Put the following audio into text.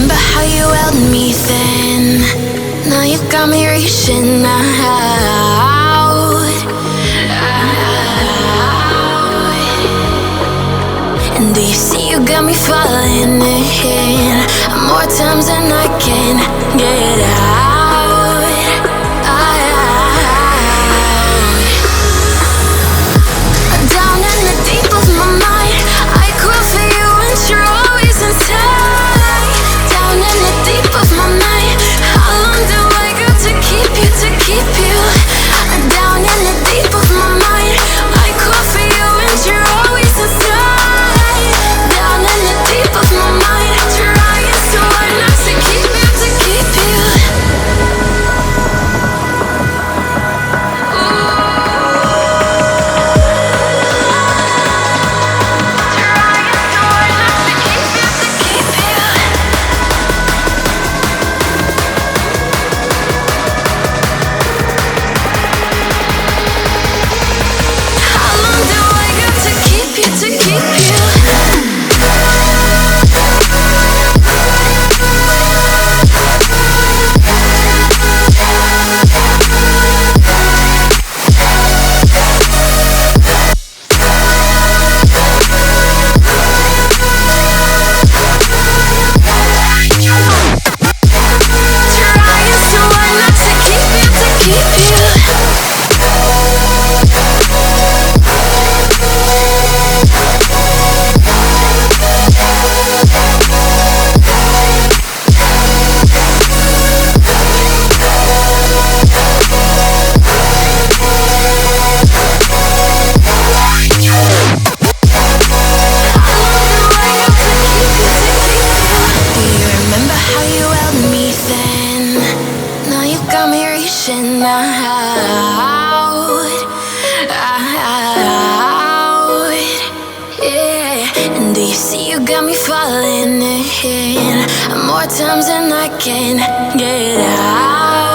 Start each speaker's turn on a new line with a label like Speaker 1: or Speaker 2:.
Speaker 1: remember how you held me then? Now you got me reaching out. And do you see you got me falling in more times than I can get out? Down in the deep of my mind, I crawl for you and you're always inside. Down in the deep of my mind, how long do I got to keep you, to keep you? Down in the deep of my mind, I crawl for you and you're always inside. Down in the deep of my mind, trying so hard not to keep you, to keep you. Falling in more times than I can get out.